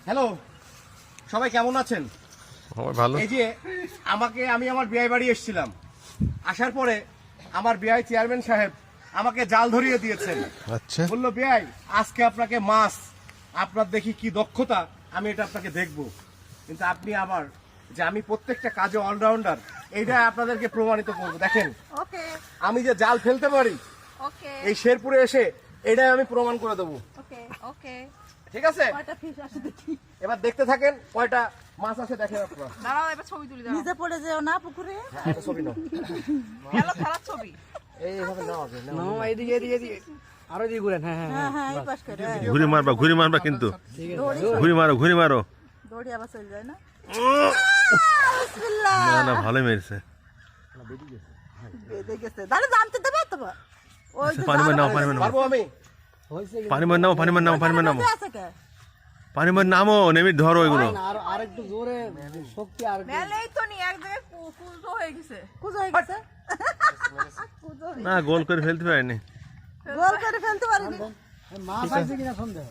Hello, সবাই কেমন আছেন? ভালো। এই যে আমি আমার বিয়ে বাড়ি এসেছিলাম, আসার পরে আমার বিয়ে চেয়ারম্যান সাহেব আমাকে জাল ধরিয়ে দিয়েছেন। আচ্ছা, বললো বিয়ে আজকে আপনাকে মাছ, আপনার দেখি কি দক্ষতা, আমি এটা আপনাকে দেখব। কিন্তু আপনি আবার যে আমি প্রত্যেকটা কাজে অলরাউন্ডার, এইটা আপনাদেরকে প্রমাণিত করবো। দেখেন আমি যে জাল ফেলতে পারি এই শেরপুরে এসে, এটাই আমি প্রমাণ করে দেবো। ঠিক আছে, এবার দেখতে থাকেন কয়টা মাছ আছে। দেখেন আপনারা, দাঁড়াও এবার ছবি তুলি। দাঁড়াও নিচে পড়ে যেও না পুকুরে। একটা ছবি নাও। গেলো খেলার ছবি। এইভাবে নাও আগে, নাও। না এদিকে এদিকে এদিকে আরো দিকে ঘুরেন। হ্যাঁ হ্যাঁ হ্যাঁ হ্যাঁ এই পাশ করে ঘুরে মারবা কিন্তু, দৌড়ি ঘুরে মারো। দৌড়ি আবার চলে যায় না। না না, ভালোই মেরেছে। বেঁধে গেছে, তাহলে জানতে দেবে তো। ওই যে পানি মার নাও, পারবো আমি? পানি মার নাও। জাল আছে কে? পানি মার নামো, নেমে ধরো ওইগুলো। আর আরেকটু জোরে শক্তি আর মেলেই তো নি, এক জায়গায় কুলতো হয়ে গেছে। কুজো হয়ে গেছে। কুজো হয়ে- না, গোল করে ফেলতে পারিনি। গোল করে ফেলতে পারিনি। মাছ আছে কিনা সন্দেহ।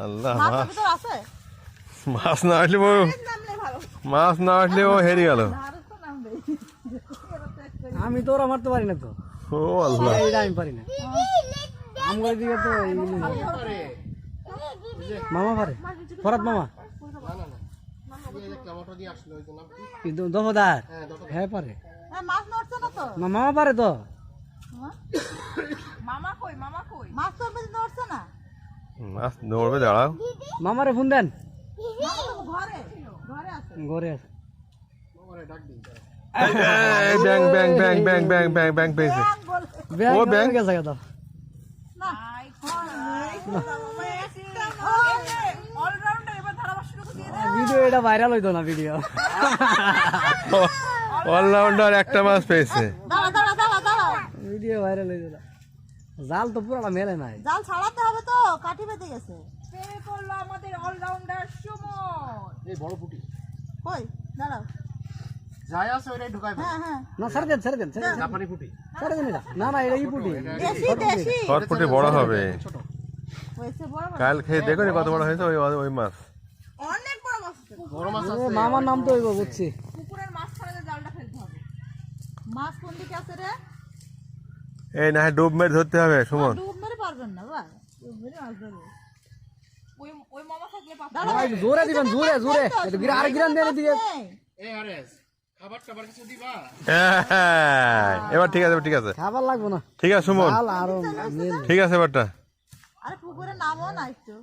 আল্লাহ, মাছ মাছ ভিতর আছে। মাছ না আসলে ও, নামলে ভালো। মাছ না আসলে ও হেরে গেল। আরো তো নামবে। আমি তো ওরা মারতে পারি না তো। ও আল্লাহ, এইটা আমি পারি না। আমার দিকে তো মামা পারে, ফরাত মামা কিন্তু দফাদার। হ্যাঁ পারে, হ্যাঁ মাছ নড়ছে না তো। মামা পারে তো। মামা কই, মামা কই? মাছ তো বেশি নড়ছে না। মাছ দৌড়বে, দাঁড়াও। মামারে ফোন দেন। মাছ তো ঘরে ঘরে আছে। ঘরে আছে। এই ব্যাং ব্যাং ব্যাং ব্যাং ব্যাং ব্যাং ব্যাং পেয়েছে। ব্যাং বলে। ব্যাগ ও ব্যাগ। গেছে কথা। না অলরাউন্ডার, এবার ধারাভাষ্য দিয়ে দে। ভিডিও এটা ভাইরাল হইতো না ভিডিও। অলরাউন্ডার একটা মাছ পেয়েছে। দাঁড়া দাঁড়া দাঁড়া দাঁড়া। ভিডিও ভাইরাল হইতো না। জাল তো পুরোটা মেলে নাই। জাল ছাড়াতে হবে তো, কাঠি বেঁধে গেছে। প্রেমে পড়লো আমাদের অলরাউন্ডার সুমন। এই বড় পুটি কই দাঁড়াও। যাই আছে ওইটাই ঢুকাইবে। হ্যাঁ হ্যাঁ না ছাড়ে দেন জাপানি পুটি। ছাড়ে দেন এটা। না না এটা ই পুটি। দেশি দেশি ফটফটে বড় হবে। হয়েছে বড় বড়। কাল খেয়ে দেখো নি কত বড় হয়েছে ওই মাছ। অনেক বড় মাছ আছে। বড় মাছ এ, আছে। মামার নাম তো হইব বুঝছি। পুকুরের মাছ ছাড়ালে জালটা ফেলতে হবে। মাছ কোন দিকে আছে রে? এই না ডুব মেরে ধরতে হবে সুমন। ডুব মেরে পারবেন না ভাই, ডুব মেরে মাছ ধরবে। ওই মামা থাকলে পাবো। না, একটু জোরে দিবেন, জোরে জোরে। একটু আর গিরান দেন এদিকে। এই আরেস, খাবার টাবার কিছু দিবা? হ্যাঁ, এবার ঠিক আছে, ঠিক আছে, খাবার লাগবো না। ঠিক আছে সুমন, জাল আরো মেল। ঠিক আছে এবারটা। আরে পুকুরে নামও না একটু।